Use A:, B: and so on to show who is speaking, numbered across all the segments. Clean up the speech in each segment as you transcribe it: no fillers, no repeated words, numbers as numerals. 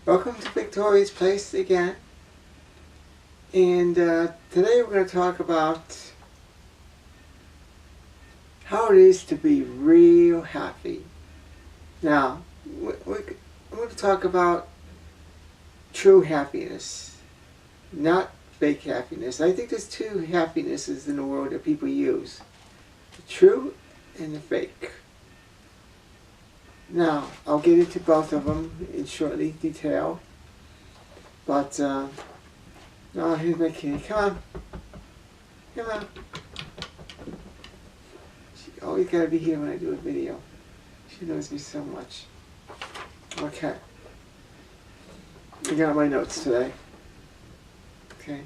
A: Welcome to Victoria's Place again. And today we're going to talk about how it is to be real happy. Now, we're going to talk about true happiness, not fake happiness. I think there's two happinesses in the world that people use, the true and the fake. Now, I'll get into both of them in shortly detail. But, oh, here's my kitty. Come on. Come on. She always got to be here when I do a video. She knows me so much. Okay. I got my notes today. Okay.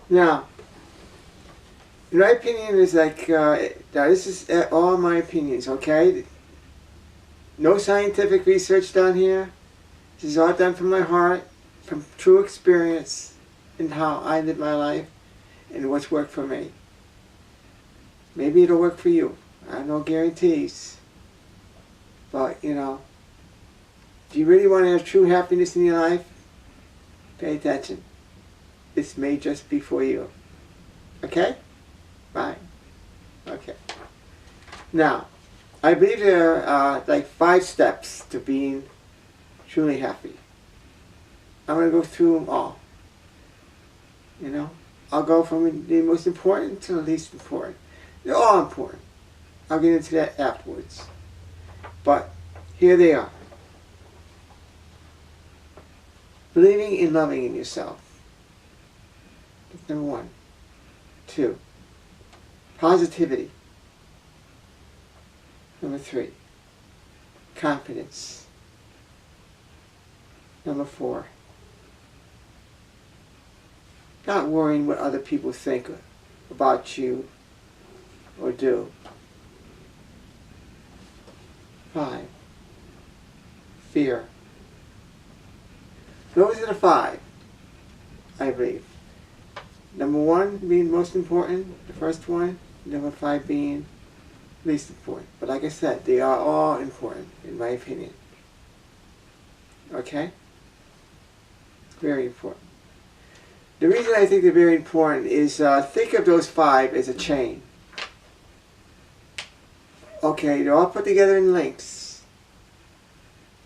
A: Now, in my opinion, is like, now this is all my opinions, okay? No scientific research done here. This is all done from my heart, from true experience, and how I live my life, and what's worked for me. Maybe it'll work for you. I have no guarantees. But, you know, if you really want to have true happiness in your life, pay attention. This may just be for you. Okay? Bye. Okay. Now, I believe there are like 5 steps to being truly happy. I'm going to go through them all. You know, I'll go from the most important to the least important. They're all important. I'll get into that afterwards. But here they are. Believing and loving in yourself. That's number 1. 2. Positivity. Number 3. Confidence. Number 4. Not worrying what other people think about you or do. 5. Fear. Those are the 5, I believe. Number 1 being most important, the first one. Number 5 being least important. But like I said, they are all important, in my opinion. Okay? It's very important. The reason I think they're very important is think of those 5 as a chain. Okay, they're all put together in links.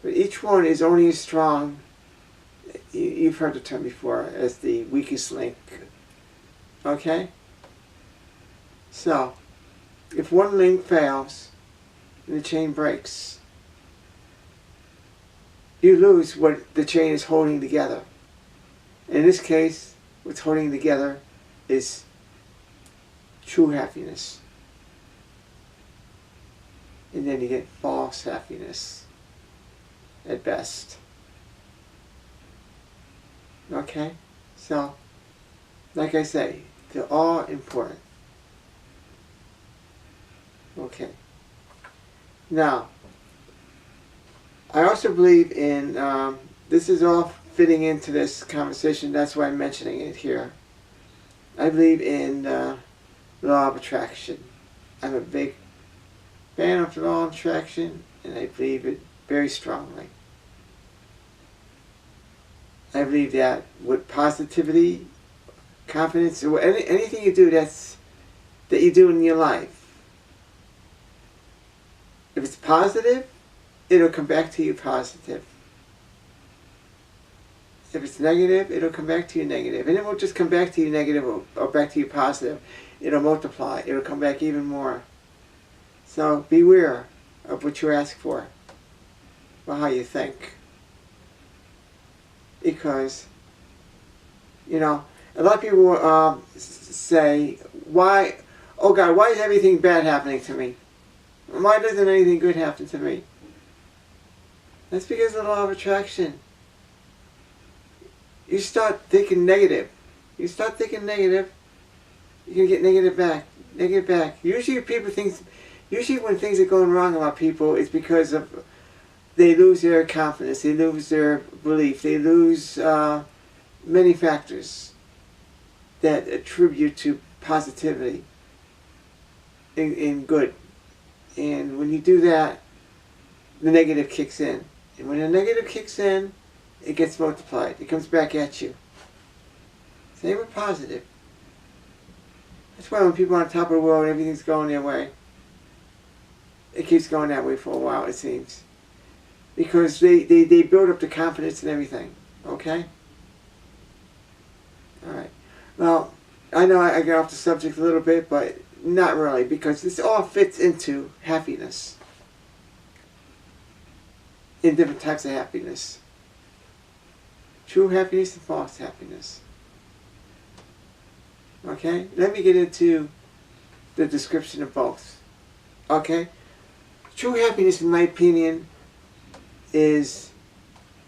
A: But each one is only as strong, you've heard the term before, as the weakest link. Okay? So, if one link fails, and the chain breaks, you lose what the chain is holding together. In this case, what's holding together is true happiness. And then you get false happiness at best. Okay? So, like I say, they're all important. Okay. Now, I also believe in, this is all fitting into this conversation, that's why I'm mentioning it here. I believe in law of attraction. I'm a big fan of the law of attraction, and I believe it very strongly. I believe that with positivity, confidence, or anything you do that you do in your life, if it's positive, it'll come back to you positive. If it's negative, it'll come back to you negative. And it won't just come back to you negative or back to you positive. It'll multiply. It'll come back even more. So beware of what you ask for, or how you think. Because, you know, a lot of people say, why, oh God, why is everything bad happening to me? Why doesn't anything good happen to me? That's because of the law of attraction. You start thinking negative. You start thinking negative, you're going to get negative back. Negative back. Usually when things are going wrong about people, it's because of they lose their confidence, they lose their belief, they lose many factors that attribute to positivity in good. And when you do that, the negative kicks in. And when the negative kicks in, it gets multiplied. It comes back at you. Same with positive. That's why when people are on top of the world, everything's going their way. It keeps going that way for a while, it seems. Because they build up the confidence and everything. Okay? Alright. Well, I know I got off the subject a little bit, but not really, because this all fits into happiness. In different types of happiness. True happiness and false happiness. Okay? Let me get into the description of both. Okay? True happiness, in my opinion,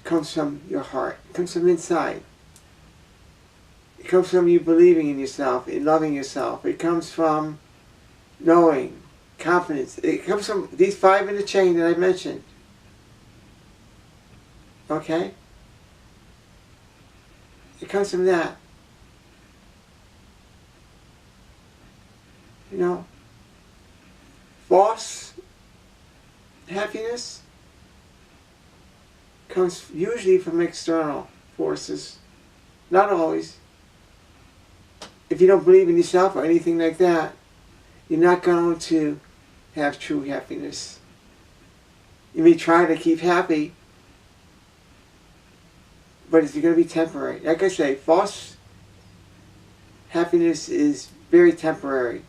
A: comes from your heart. It comes from inside. It comes from you believing in yourself, in loving yourself. It comes from knowing, confidence. It comes from these 5 in the chain that I mentioned. Okay? It comes from that. You know? False happiness comes usually from external forces. Not always. If you don't believe in yourself or anything like that, you're not going to have true happiness. You may try to keep happy, but it's going to be temporary. Like I say, false happiness is very temporary.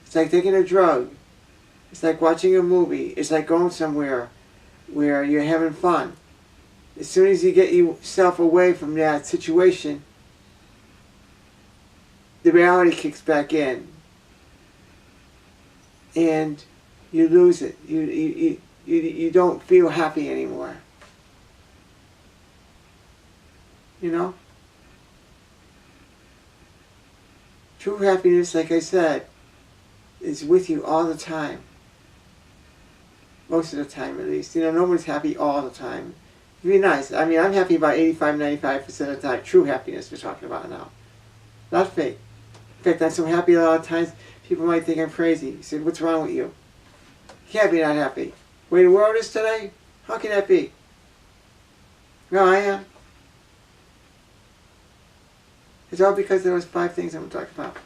A: It's like taking a drug. It's like watching a movie. It's like going somewhere where you're having fun. As soon as you get yourself away from that situation, the reality kicks back in. And you lose it. You don't feel happy anymore. You know? True happiness, like I said, is with you all the time. Most of the time, at least. You know, nobody's happy all the time. It'd be nice. I mean, I'm happy about 85-95% of the time. True happiness we're talking about now. Not fake. In fact, I'm so happy a lot of times, people might think I'm crazy. You say, what's wrong with you? You can't be not happy. The way the world is today, how can that be? No, I am. It's all because there was 5 things I'm going to talk about.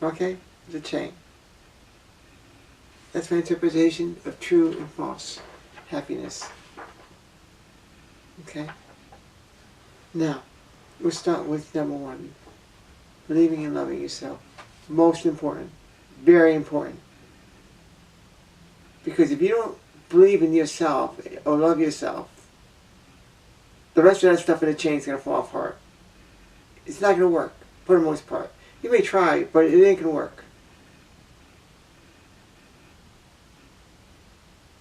A: Okay? The chain. That's my interpretation of true and false happiness. Okay? Now, we'll start with number 1. Believing and loving yourself. Most important. Very important. Because if you don't believe in yourself or love yourself, the rest of that stuff in the chain is going to fall apart. It's not going to work, for the most part. You may try, but it ain't going to work.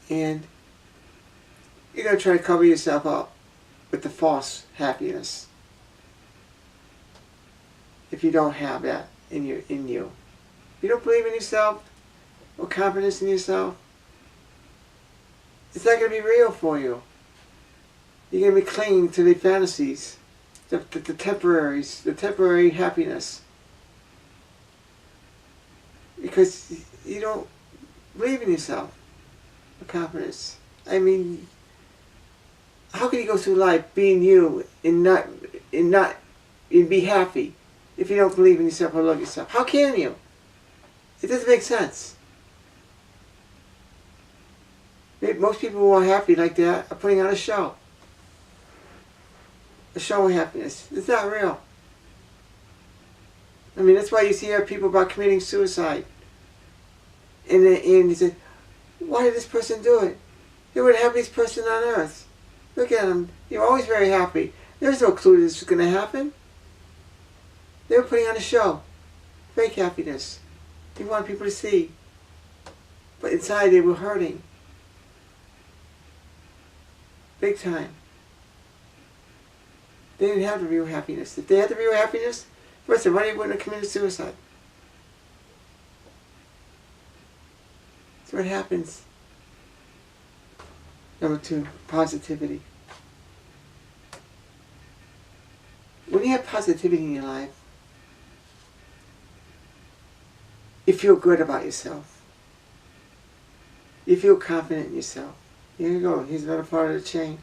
A: And you're going to try to cover yourself up with the false happiness. If you don't have that in you. If you don't believe in yourself or confidence in yourself, it's not going to be real for you. You're going to be clinging to the fantasies, the temporaries, the temporary happiness. Because you don't believe in yourself or confidence. I mean, how can you go through life being you and be happy if you don't believe in yourself or love yourself? How can you? It doesn't make sense. Most people who are happy like that are putting on a show. A show of happiness. It's not real. I mean, that's why you see people about committing suicide. And you say, why did this person do it? They were the happiest person on earth. Look at them. You're always very happy. There's no clue this was going to happen. They were putting on a show. Fake happiness. They wanted people to see. But inside they were hurting. Big time. They didn't have the real happiness. If they had the real happiness, first of all, they wouldn't have committed suicide. So what happens? Number 2, positivity. When you have positivity in your life, you feel good about yourself. You feel confident in yourself. Here you go. Here's another part of the chain.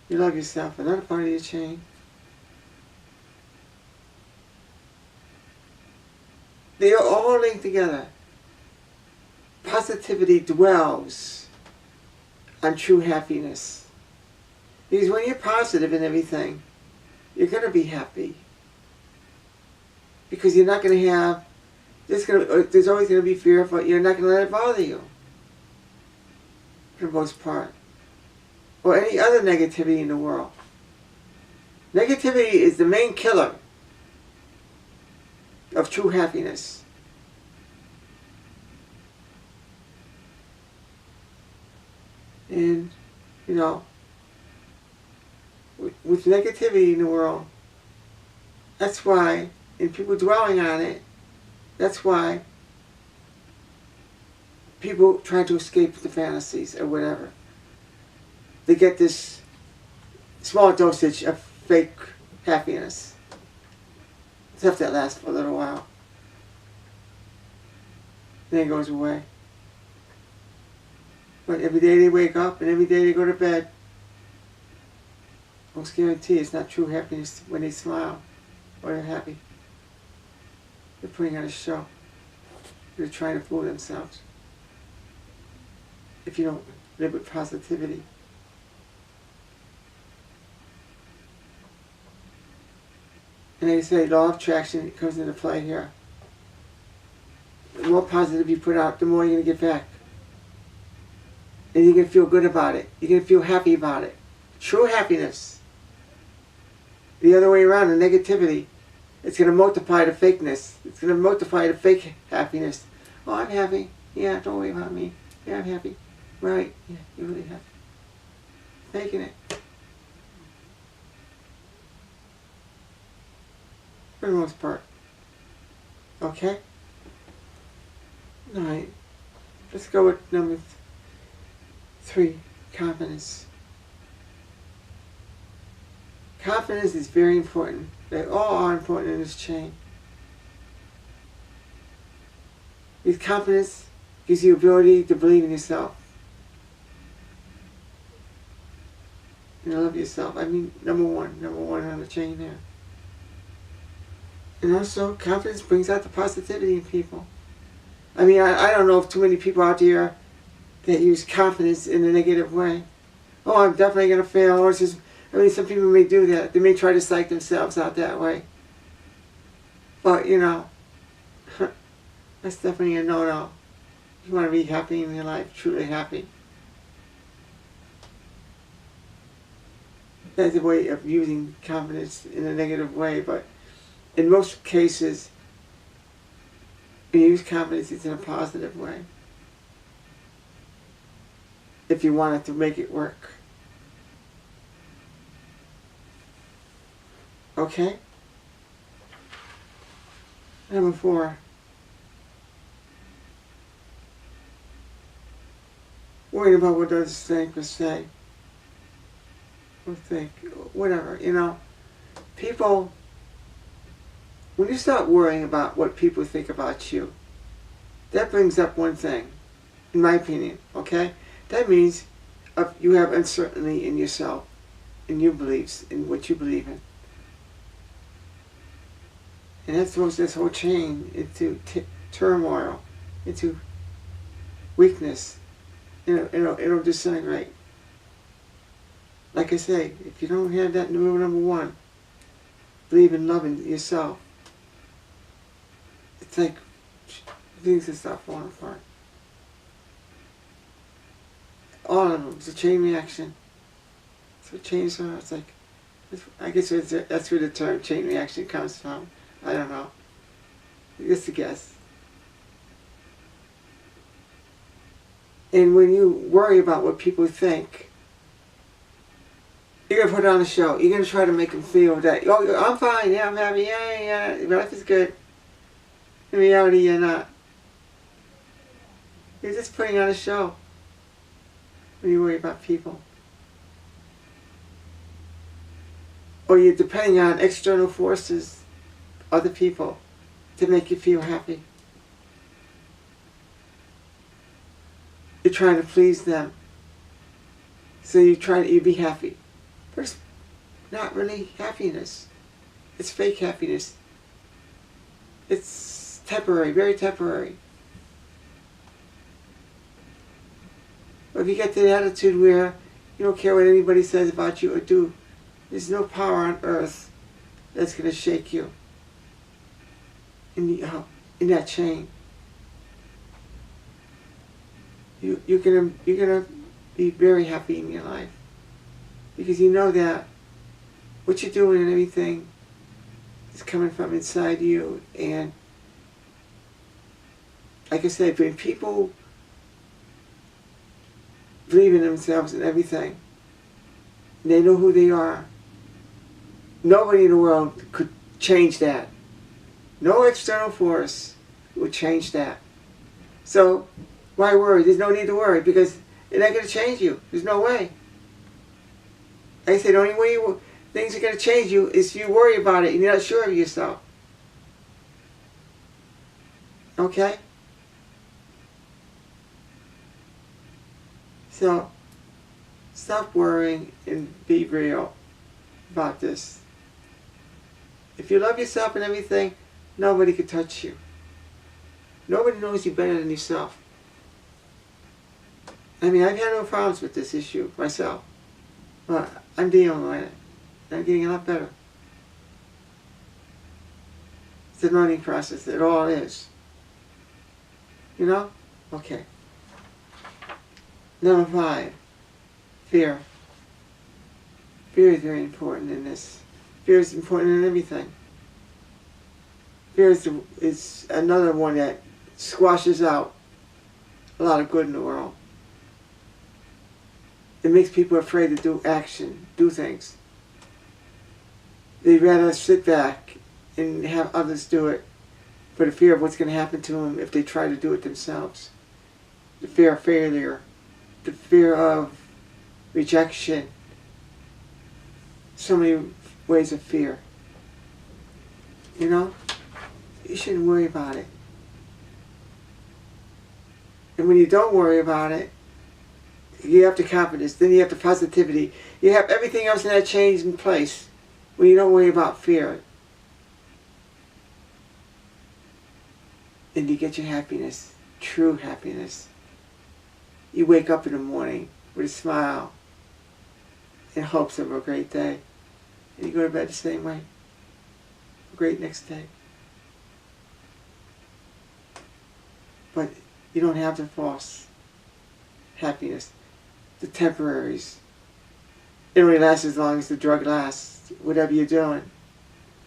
A: You love yourself. Another part of your chain. They are all linked together. Positivity dwells on true happiness. Because when you're positive in everything, you're going to be happy. Because you're not going to have, there's always going to be fear, but you're not going to let it bother you. For the most part. Or any other negativity in the world. Negativity is the main killer of true happiness. And, you know, with negativity in the world, that's why, and people dwelling on it, that's why people try to escape the fantasies or whatever. They get this small dosage of fake happiness. Stuff that lasts for a little while. Then it goes away. But every day they wake up and every day they go to bed, I most guarantee it's not true happiness when they smile or they're happy. They're putting on a show. They're trying to fool themselves. If you don't live with positivity. And they say law of attraction comes into play here. The more positive you put out, the more you're going to get back. And you're going to feel good about it. You're going to feel happy about it. True happiness. The other way around, the negativity, it's going to multiply the fakeness. It's going to multiply the fake happiness. Oh, I'm happy. Yeah, don't worry about me. Yeah, I'm happy. Right. Yeah, you're really happy. Faking it. For the most part. Okay? Alright. Let's go with number 3. Confidence. Confidence is very important. They all are important in this chain. Because confidence gives you the ability to believe in yourself. And love yourself. I mean, number one on the chain there. And also, confidence brings out the positivity in people. I mean, I don't know if too many people out there that use confidence in a negative way. Oh, I'm definitely going to fail. Or it's just, I mean, some people may do that. They may try to psych themselves out that way. But, you know, that's definitely a no-no. You want to be happy in your life, truly happy. That's a way of using confidence in a negative way, but in most cases, you use confidence in a positive way. If you wanted to make it work. Okay? Number 4. Worrying about what others think or say. Or think. Whatever, you know. People, when you start worrying about what people think about you, that brings up one thing, in my opinion, okay? That means you have uncertainty in yourself, in your beliefs, in what you believe in. And that throws this whole chain into turmoil, into weakness. It'll disintegrate. Like I say, if you don't have that rule number 1, believe in loving yourself, it's like things will start falling apart. All of them. It's a chain reaction. So chains are, it's like, I guess that's where the term chain reaction comes from. I don't know. Just a guess. And when you worry about what people think, you're going to put on a show. You're going to try to make them feel that, oh, I'm fine, yeah, I'm happy, yeah, life is good. In reality, you're not. You're just putting on a show when you worry about people. Or you're depending on external forces, other people, to make you feel happy. You're trying to please them. So you be happy. But it's not really happiness. It's fake happiness. It's temporary, very temporary. But if you get to the attitude where you don't care what anybody says about you or do, there's no power on earth that's going to shake you in that chain. You're gonna be very happy in your life, because you know that what you're doing and everything is coming from inside you. And like I said, when people believe in themselves and everything, and they know who they are, nobody in the world could change that. No external force would change that. So why worry? There's no need to worry, because it ain't going to change you. There's no way. Like I said, the only way things are going to change you is if you worry about it and you're not sure of yourself. Okay? So, stop worrying and be real about this. If you love yourself and everything, nobody can touch you. Nobody knows you better than yourself. I mean, I've had no problems with this issue myself, but I'm dealing with it. I'm getting a lot better. It's a learning process. It all is. You know? Okay. Number 5. Fear. Fear is very important in this. Fear is important in everything. Fear is another one that squashes out a lot of good in the world. It makes people afraid to do things. They'd rather sit back and have others do it for the fear of what's going to happen to them if they try to do it themselves. The fear of failure. The fear of rejection. So many ways of fear. You know? You shouldn't worry about it. And when you don't worry about it, you have the confidence, then you have the positivity. You have everything else in that change in place when you don't worry about fear. And you get your happiness, true happiness. You wake up in the morning with a smile in hopes of a great day. And you go to bed the same way. A great next day. But you don't have the false happiness. The temporaries. It only lasts as long as the drug lasts, whatever you're doing.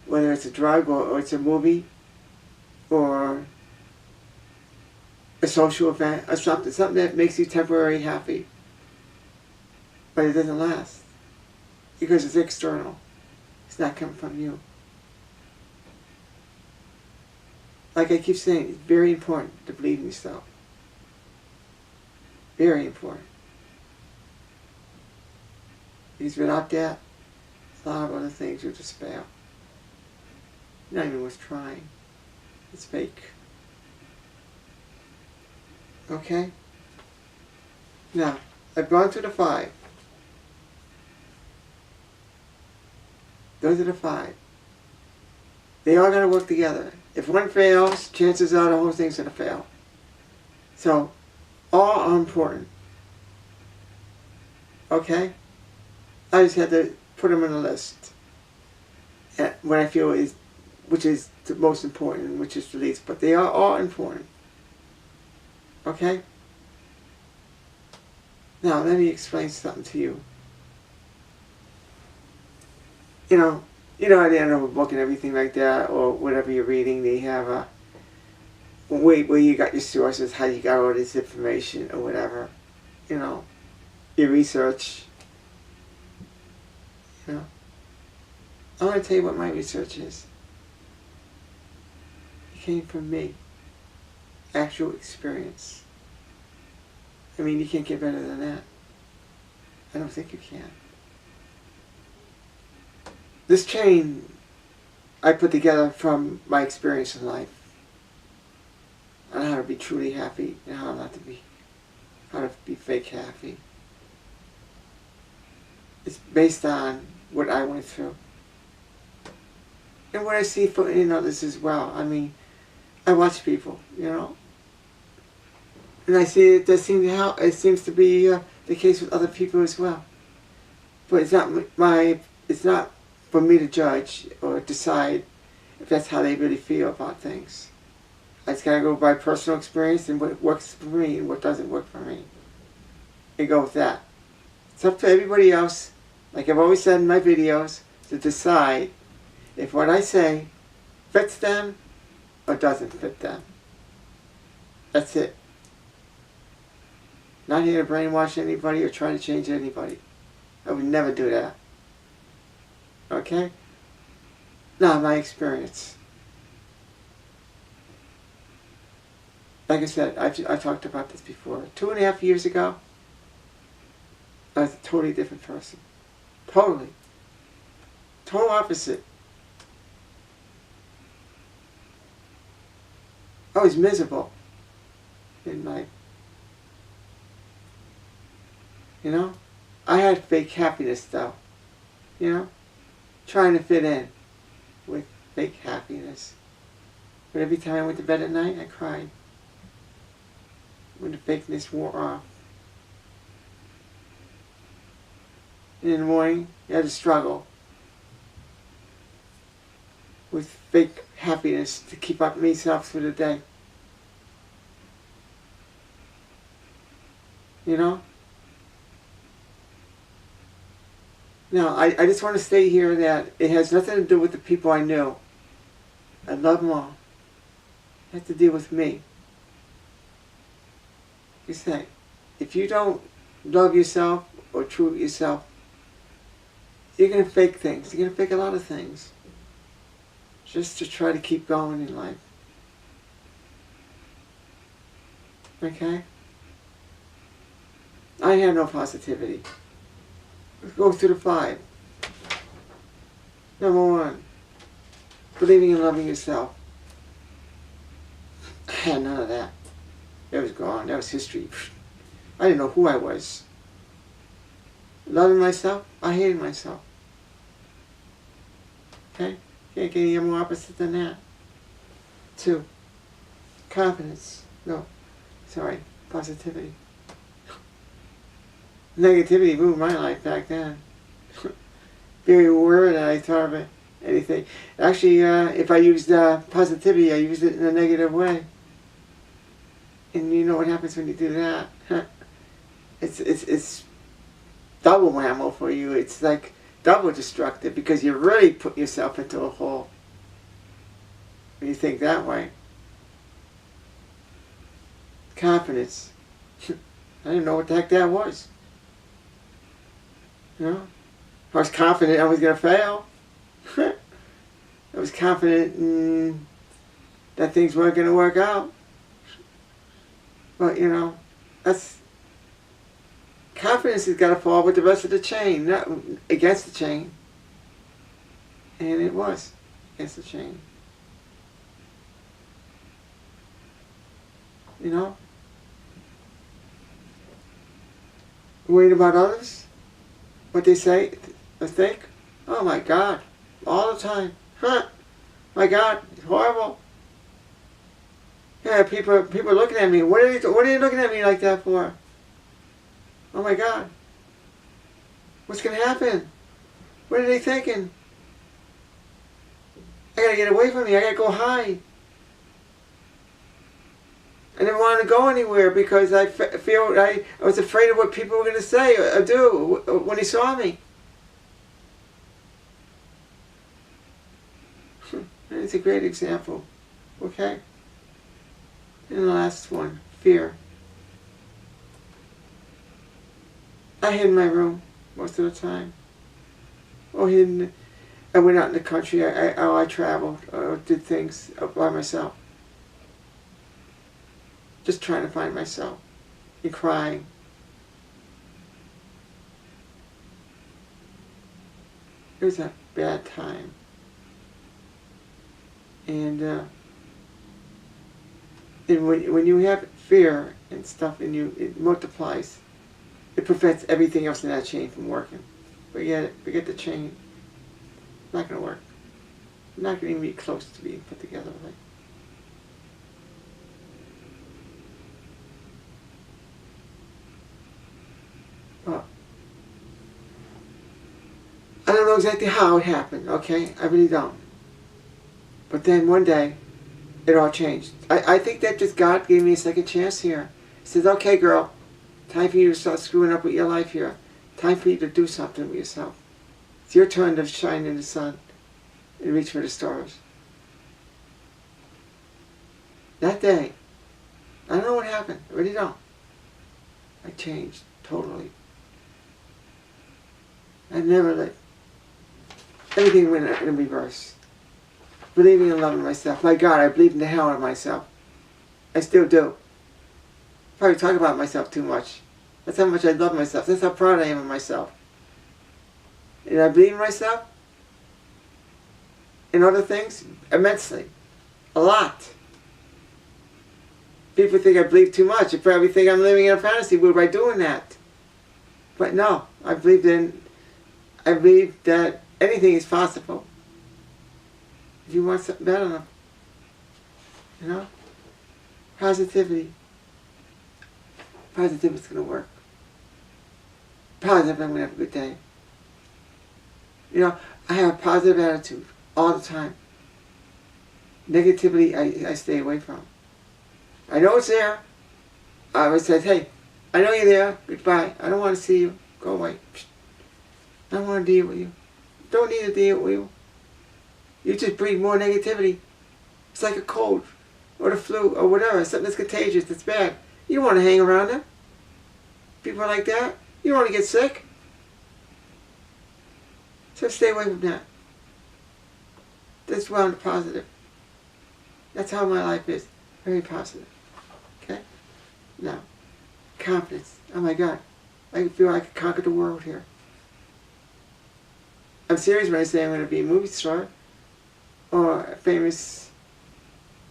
A: Whether it's a drug or it's a movie or a social event or something that makes you temporarily happy. But it doesn't last. Because it's external. It's not coming from you. Like I keep saying, it's very important to believe in yourself. Very important. Because without that, a lot of other things will just fail. Not even worth trying. It's fake. Okay? Now, I've gone through the 5. Those are the 5. They all got to work together. If one fails, chances are the whole thing's going to fail. So, all are important. Okay? I just had to put them on a list. And what I feel is, which is the most important and which is the least. But they are all important. Okay? Now, let me explain something to you. You know, at the end of a book and everything like that, or whatever you're reading, they have a way where you got your sources, how you got all this information, or whatever. You know, your research. You know, I want to tell you what my research is. It came from me. Actual experience. I mean, you can't get better than that. I don't think you can. This chain I put together from my experience in life. On how to be truly happy and how not to be. how to be fake happy. It's based on what I went through. And what I see in others as well. I mean, I watch people, you know. And I see it does seem to help. It seems to be the case with other people as well. But it's not it's not for me to judge or decide if that's how they really feel about things. I just gotta go by personal experience and what works for me and what doesn't work for me. And go with that. It's up to everybody else, like I've always said in my videos, to decide if what I say fits them or doesn't fit them. That's it. Not here to brainwash anybody or try to change anybody. I would never do that. Okay? Now, my experience. Like I said, I talked about this before. 2.5 years ago, I was a totally different person. Totally. Total opposite. I was miserable in life. You know? I had fake happiness though. You know? Trying to fit in with fake happiness. But every time I went to bed at night, I cried. When the fakeness wore off. And in the morning, you had to struggle with fake happiness to keep up myself through the day. You know? Now, I just want to state here that it has nothing to do with the people I knew. I love them all. It has to do with me. You say, if you don't love yourself or true yourself, you're going to fake things. You're going to fake a lot of things. Just to try to keep going in life. Okay? I have no positivity. Let's go through the 5. Number 1, believing and loving yourself. I had none of that. That was gone. That was history. I didn't know who I was. Loving myself, I hated myself. Okay? Can't get any more opposite than that. 2, confidence. No, sorry, positivity. Negativity ruled my life back then. Very aware that I thought of anything. Actually, if I used positivity, I used it in a negative way. And you know what happens when you do that? It's double ammo for you. It's like double destructive because you really put yourself into a hole when you think that way. Confidence. I didn't know what the heck that was. You know? I was confident I was going to fail. I was confident that things weren't going to work out. But, you know, that's... Confidence has got to fall with the rest of the chain, not against the chain. And it was against the chain. You know? Worried about others? What they say or think? Oh my God. All the time. Huh? My God. It's horrible. Yeah, people are looking at me. What are you looking at me like that for? Oh my God. What's going to happen? What are they thinking? I got to get away from me. I got to go hide. I never wanted to go anywhere because I was afraid of what people were going to say or do when they saw me. And it's a great example. Okay? And the last one, fear. I hid in my room most of the time. Or I went out in the country. I traveled or did things by myself. Just trying to find myself and crying. It was a bad time. And And when you have fear and stuff and it multiplies, it prevents everything else in that chain from working. Forget it. Forget the chain. Not going to work. Not going to even be close to being put together right. Well, I don't know exactly how it happened, okay? I really don't. But then one day, it all changed. I think that just God gave me a second chance here. He says, okay, girl, time for you to start screwing up with your life here. Time for you to do something with yourself. It's your turn to shine in the sun and reach for the stars. That day, I don't know what happened. I really don't. I changed totally. I never let everything went in reverse. Believing and loving myself. My God, I believe in the hell out of myself. I still do. Probably talk about myself too much. That's how much I love myself. That's how proud I am of myself. And I believe in myself and other things immensely. A lot. People think I believe too much. They probably think I'm living in a fantasy world by doing that. But no, I believe that anything is possible. If you want something better enough, you know, positivity. Positivity is going to work. Positive, I'm going to have a good day. You know, I have a positive attitude all the time. Negativity, I stay away from. I know it's there. I always say, hey, I know you're there. Goodbye. I don't want to see you. Go away. I don't want to deal with you. Don't need to deal with you. You just breed more negativity. It's like a cold or the flu or whatever. Something that's contagious, that's bad. You don't want to hang around them. People like that. You don't want to get sick. So stay away from that. That's why I'm positive. That's how my life is. Very positive. Okay? Now, confidence. Oh my God. I feel I could conquer the world here. I'm serious when I say I'm going to be a movie star or a famous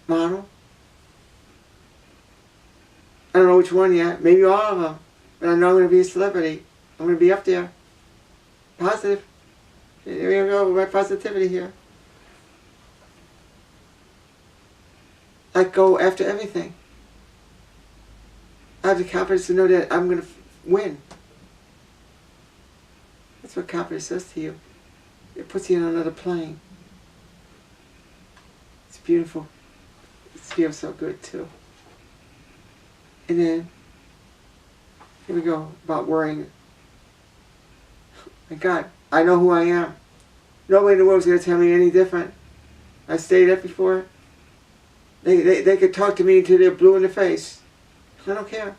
A: model. I don't know which one yet. Maybe all of them. But I know I'm going to be a celebrity. I'm going to be up there. Positive. Here we go with my positivity here. I go after everything. I have the confidence to know that I'm going to win. That's what confidence does to you. It puts you on another plane. It's beautiful. It feels so good too. And then, here we go, about worrying. My God, I know who I am. Nobody in the world is going to tell me any different. I stated that before. They could talk to me until they're blue in the face. I don't care.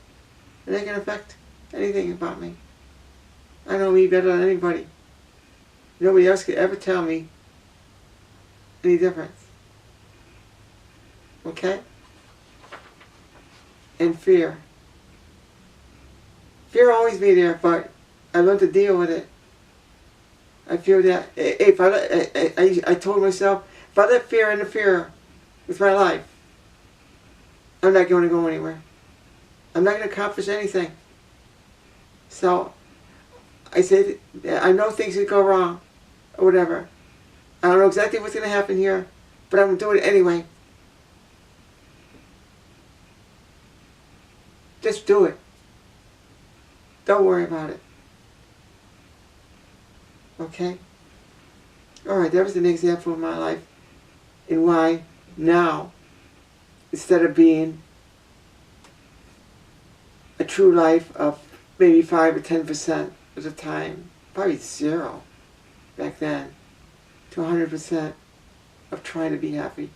A: They can affect anything about me. I know me better than anybody. Nobody else could ever tell me any difference. Okay? And fear. Fear will always be there, but I learned to deal with it. I feel that if I told myself, if I let fear interfere with my life, I'm not going to go anywhere. I'm not going to accomplish anything. So, I said, I know things could go wrong, or whatever. I don't know exactly what's going to happen here, but I'm going to do it anyway. Just do it. Don't worry about it. Okay? Alright, that was an example of my life and why now, instead of being a true life of maybe 5 or 10% of the time, probably 0 back then, to 100% of trying to be happy,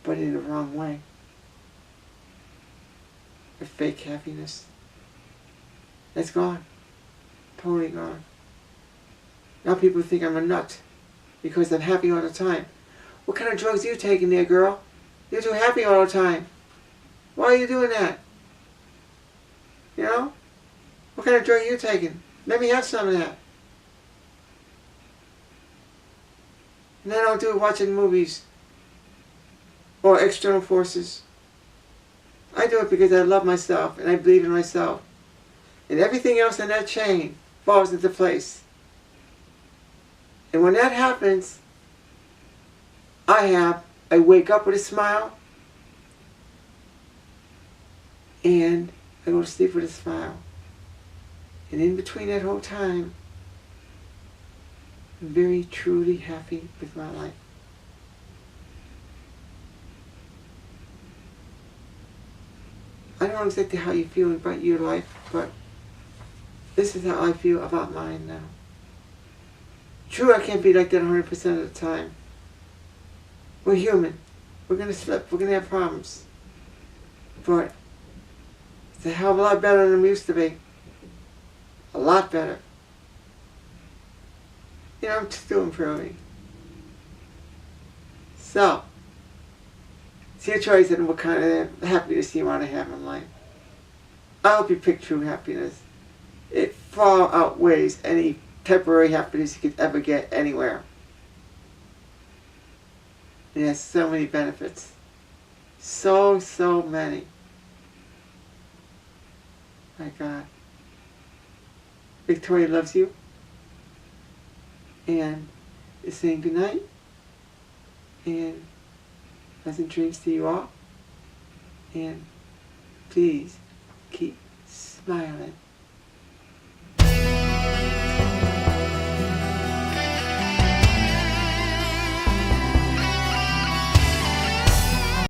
A: but in the wrong way. A fake happiness. That's gone. Totally gone. Now people think I'm a nut because I'm happy all the time. What kind of drugs are you taking there, girl? You're too happy all the time. Why are you doing that? You know? What kind of drug are you taking? Let me have some of that. And I don't do it watching movies or external forces. I do it because I love myself and I believe in myself. And everything else in that chain falls into place. And when that happens, I wake up with a smile, and I go to sleep with a smile. And in between that whole time, I'm very truly happy with my life. I don't know exactly how you feel about your life, but this is how I feel about mine now. True, I can't be like that 100% of the time. We're human. We're going to slip. We're going to have problems. But it's a hell of a lot better than we used to be. A lot better. You know, I'm still improving. So, it's your choice on what kind of happiness you want to have in life. I hope you pick true happiness. It far outweighs any temporary happiness you could ever get anywhere. It has so many benefits. So many. My God. Victoria loves you. And is saying goodnight. And pleasant dreams to you all. And please keep smiling.